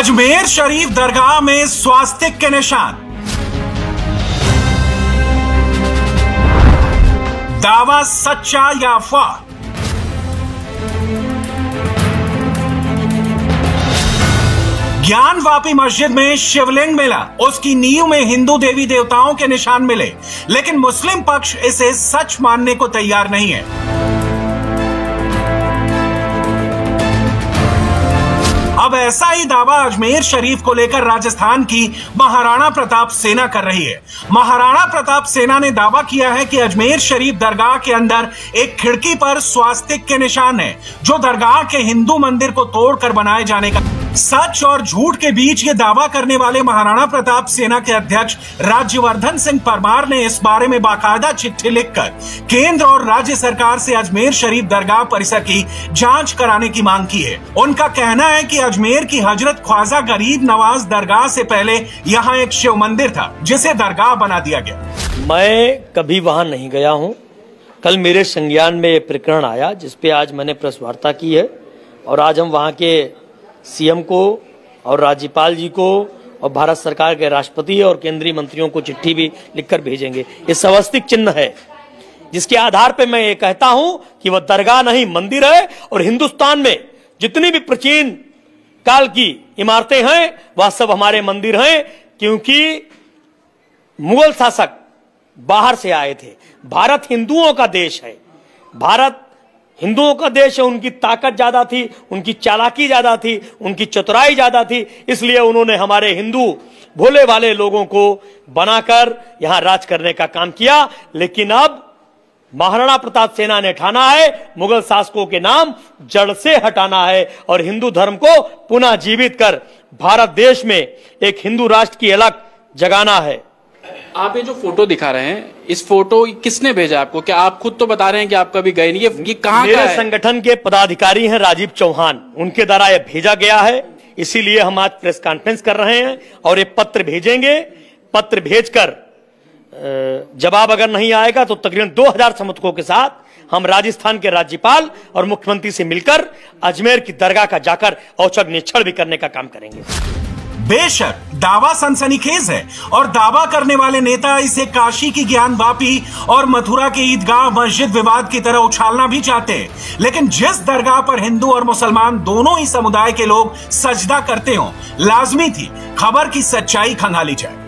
अजमेर शरीफ दरगाह में स्वास्तिक के निशान। दावा सच्चा या अफवाह? ज्ञानवापी मस्जिद में शिवलिंग मिला, उसकी नींव में हिंदू देवी देवताओं के निशान मिले, लेकिन मुस्लिम पक्ष इसे सच मानने को तैयार नहीं है। अब ऐसा ही दावा अजमेर शरीफ को लेकर राजस्थान की महाराणा प्रताप सेना कर रही है। महाराणा प्रताप सेना ने दावा किया है कि अजमेर शरीफ दरगाह के अंदर एक खिड़की पर स्वास्तिक के निशान है, जो दरगाह के हिंदू मंदिर को तोड़कर बनाए जाने का। सच और झूठ के बीच ये दावा करने वाले महाराणा प्रताप सेना के अध्यक्ष राज्यवर्धन सिंह परमार ने इस बारे में बाकायदा चिट्ठी लिखकर केंद्र और राज्य सरकार से अजमेर शरीफ दरगाह परिसर की जांच कराने की मांग की है। उनका कहना है कि अजमेर की हजरत ख्वाजा गरीब नवाज दरगाह से पहले यहाँ एक शिव मंदिर था, जिसे दरगाह बना दिया गया। मैं कभी वहां नहीं गया हूं। कल मेरे संज्ञान में ये प्रकरण आया, जिसपे आज मैंने प्रेस वार्ता की है, और आज हम वहां के सीएम को और राज्यपाल जी को और भारत सरकार के राष्ट्रपति और केंद्रीय मंत्रियों को चिट्ठी भी लिखकर भेजेंगे। ये स्वास्तिक चिन्ह है, जिसके आधार पे मैं ये कहता हूं कि वह दरगाह नहीं मंदिर है, और हिंदुस्तान में जितनी भी प्राचीन काल की इमारतें हैं वह सब हमारे मंदिर हैं, क्योंकि मुगल शासक बाहर से आए थे। भारत हिंदुओं का देश है, भारत हिंदुओं का देश है। उनकी ताकत ज्यादा थी, उनकी चालाकी ज्यादा थी, उनकी चतुराई ज्यादा थी, इसलिए उन्होंने हमारे हिंदू भोले वाले लोगों को बनाकर यहां राज करने का काम किया। लेकिन अब महाराणा प्रताप सेना ने ठाना है मुगल शासकों के नाम जड़ से हटाना है और हिंदू धर्म को पुनः जीवित कर भारत देश में एक हिंदू राष्ट्र की अलग जगाना है। आप ये जो फोटो दिखा रहे हैं, इस फोटो किसने भेजा आपको? क्या आप खुद तो बता रहे हैं कि आप कभी गए नहीं? ये कहाँ का है? मेरे संगठन के पदाधिकारी हैं राजीव चौहान, उनके द्वारा ये भेजा गया है, इसीलिए हम आज प्रेस कॉन्फ्रेंस कर रहे हैं और ये पत्र भेजेंगे। पत्र भेजकर जवाब अगर नहीं आएगा तो तकरीबन 2000 समर्थकों के साथ हम राजस्थान के राज्यपाल और मुख्यमंत्री से मिलकर अजमेर की दरगाह का जाकर औचक निरीक्षण भी करने का काम करेंगे। बेशक दावा सनसनीखेज है और दावा करने वाले नेता इसे काशी की ज्ञानवापी और मथुरा के ईदगाह मस्जिद विवाद की तरह उछालना भी चाहते हैं, लेकिन जिस दरगाह पर हिंदू और मुसलमान दोनों ही समुदाय के लोग सजदा करते हों, लाजमी थी खबर की सच्चाई खंगाली जाए,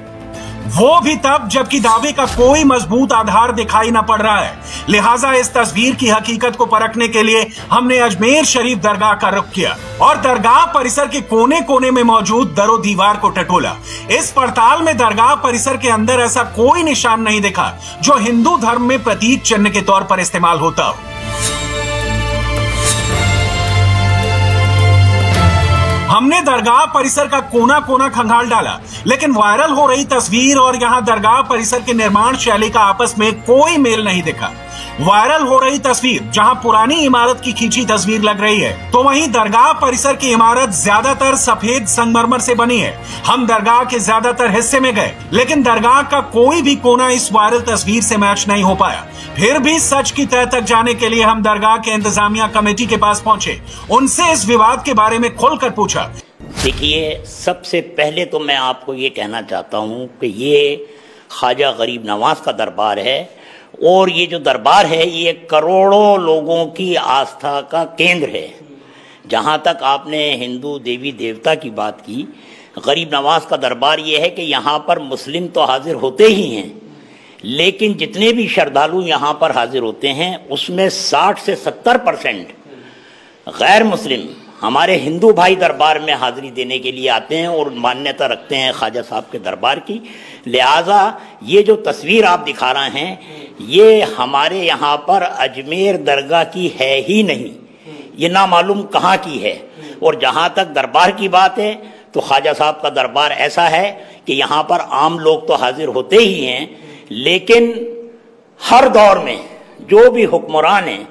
वो भी तब जबकि दावे का कोई मजबूत आधार दिखाई न पड़ रहा है। लिहाजा इस तस्वीर की हकीकत को परखने के लिए हमने अजमेर शरीफ दरगाह का रुख किया और दरगाह परिसर के कोने कोने में मौजूद दरो दीवार को टटोला। इस पड़ताल में दरगाह परिसर के अंदर ऐसा कोई निशान नहीं दिखा जो हिंदू धर्म में प्रतीक चिन्ह के तौर पर इस्तेमाल होता हो। हमने दरगाह परिसर का कोना कोना खंगाल डाला, लेकिन वायरल हो रही तस्वीर और यहां दरगाह परिसर के निर्माण शैली का आपस में कोई मेल नहीं दिखा। वायरल हो रही तस्वीर जहां पुरानी इमारत की खींची तस्वीर लग रही है, तो वहीं दरगाह परिसर की इमारत ज्यादातर सफेद संगमरमर से बनी है। हम दरगाह के ज्यादातर हिस्से में गए, लेकिन दरगाह का कोई भी कोना इस वायरल तस्वीर से मैच नहीं हो पाया। फिर भी सच की तह तक जाने के लिए हम दरगाह के इंतजामिया कमेटी के पास पहुंचे, उनसे इस विवाद के बारे में खुलकर पूछा। देखिए, सबसे पहले तो मैं आपको ये कहना चाहता हूं कि ये ख्वाजा गरीब नवाज का दरबार है, और ये जो दरबार है ये करोड़ों लोगों की आस्था का केंद्र है। जहां तक आपने हिंदू देवी देवता की बात की, गरीब नवाज का दरबार ये है कि यहाँ पर मुस्लिम तो हाजिर होते ही हैं, लेकिन जितने भी श्रद्धालु यहाँ पर हाजिर होते हैं उसमें 60 से 70% गैर मुस्लिम हमारे हिंदू भाई दरबार में हाजिरी देने के लिए आते हैं और मान्यता रखते हैं ख्वाजा साहब के दरबार की। लिहाजा ये जो तस्वीर आप दिखा रहे हैं, ये हमारे यहाँ पर अजमेर दरगाह की है ही नहीं, ये ना मालूम कहाँ की है। और जहाँ तक दरबार की बात है तो ख्वाजा साहब का दरबार ऐसा है कि यहाँ पर आम लोग तो हाजिर होते ही हैं, लेकिन हर दौर में जो भी हुक्मरान हैं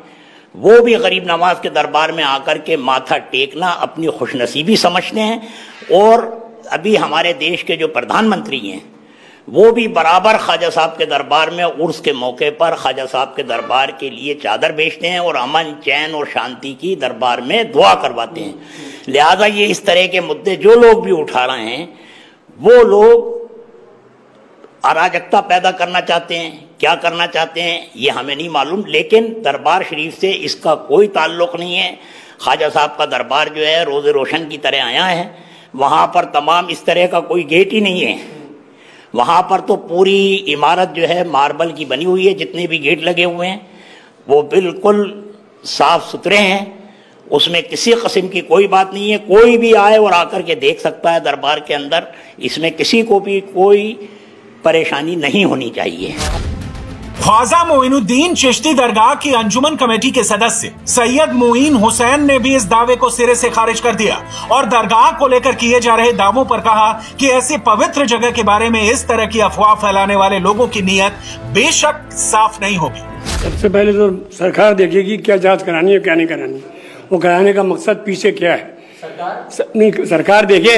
वो भी गरीब नवाज के दरबार में आकर के माथा टेकना अपनी खुशनसीबी समझते हैं। और अभी हमारे देश के जो प्रधानमंत्री हैं वो भी बराबर ख्वाजा साहब के दरबार में उर्स के मौके पर ख्वाजा साहब के दरबार के लिए चादर भेजते हैं और अमन चैन और शांति की दरबार में दुआ करवाते हैं। लिहाजा ये इस तरह के मुद्दे जो लोग भी उठा रहे हैं, वो लोग अराजकता पैदा करना चाहते हैं। क्या करना चाहते हैं ये हमें नहीं मालूम, लेकिन दरबार शरीफ से इसका कोई ताल्लुक नहीं है। ख्वाजा साहब का दरबार जो है रोज़े रोशन की तरह आया है, वहाँ पर तमाम इस तरह का कोई गेट ही नहीं है। वहाँ पर तो पूरी इमारत जो है मार्बल की बनी हुई है, जितने भी गेट लगे हुए हैं वो बिल्कुल साफ सुथरे हैं, उसमें किसी किस्म की कोई बात नहीं है। कोई भी आए और आकर के देख सकता है दरबार के अंदर, इसमें किसी को भी कोई परेशानी नहीं होनी चाहिए। ख्वाजा मोइनुद्दीन चिश्ती दरगाह की अंजुमन कमेटी के सदस्य सैयद मोइन हुसैन ने भी इस दावे को सिरे से खारिज कर दिया और दरगाह को लेकर किए जा रहे दावों पर कहा कि ऐसी पवित्र जगह के बारे में इस तरह की अफवाह फैलाने वाले लोगों की नीयत बेशक साफ नहीं होगी। सबसे पहले तो सरकार देखेगी क्या जांच करानी है क्या नहीं करानी, वो कराने का मकसद पीछे क्या है। सरकार देखे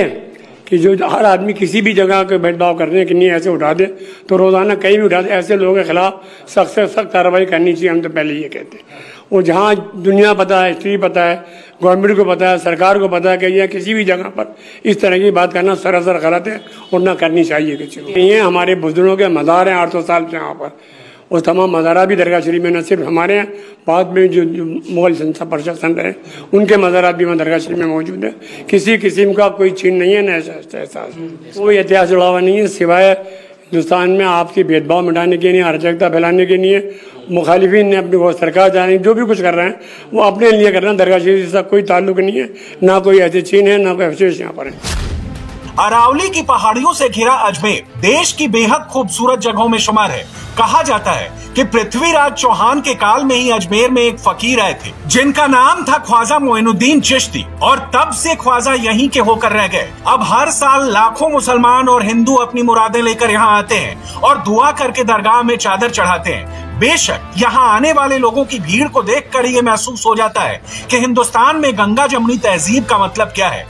कि जो हर आदमी किसी भी जगह के भेदभाव कर रहे हैं कि नहीं ऐसे उठा दे, तो रोजाना कहीं भी उठा दे, ऐसे लोगों के खिलाफ सख्त से सख्त कार्रवाई करनी चाहिए। हम तो पहले ये कहते हैं। और जहाँ दुनिया पता है, हिस्ट्री पता है, गवर्नमेंट को पता है, सरकार को पता है कि यह किसी भी जगह पर इस तरह की बात करना सरासर गलत है और ना करनी चाहिए किसी को। ये हमारे बुजुर्गों के मज़ार हैं 800 साल से यहाँ पर, और तमाम मज़ारा भी दरगाह शरीफ में न सिर्फ हमारे हैं, बाद में जो मुगल प्रशासन रहे उनके मज़ारात भी दरगाह शरीफ में मौजूद है। किसी किस्म का कोई चीन नहीं है, न एहसास, कोई इतिहास जुड़ा हुआ नहीं है, सिवाय हिंदुस्तान में आपसी भेदभाव मिटाने के लिए, अराजकता फैलाने के लिए मुखालिफिन ने अपनी वो सरकार जाने जो भी कुछ कर रहे हैं वो अपने लिए कर रहे हैं। दरगाह शरीफ से कोई ताल्लुक नहीं है, ना कोई ऐसे चीन है, ना कोई अवशेष यहाँ पर है। अरावली की पहाड़ियों से घिरा अजमेर देश की बेहद खूबसूरत जगहों में शुमार है। कहा जाता है कि पृथ्वीराज चौहान के काल में ही अजमेर में एक फकीर आए थे जिनका नाम था ख्वाजा मोइनुद्दीन चिश्ती, और तब से ख्वाजा यहीं के होकर रह गए। अब हर साल लाखों मुसलमान और हिंदू अपनी मुरादें लेकर यहाँ आते हैं और दुआ करके दरगाह में चादर चढ़ाते हैं। बेशक यहाँ आने वाले लोगों की भीड़ को देखकर ये महसूस हो जाता है कि हिंदुस्तान में गंगा जमुनी तहजीब का मतलब क्या है।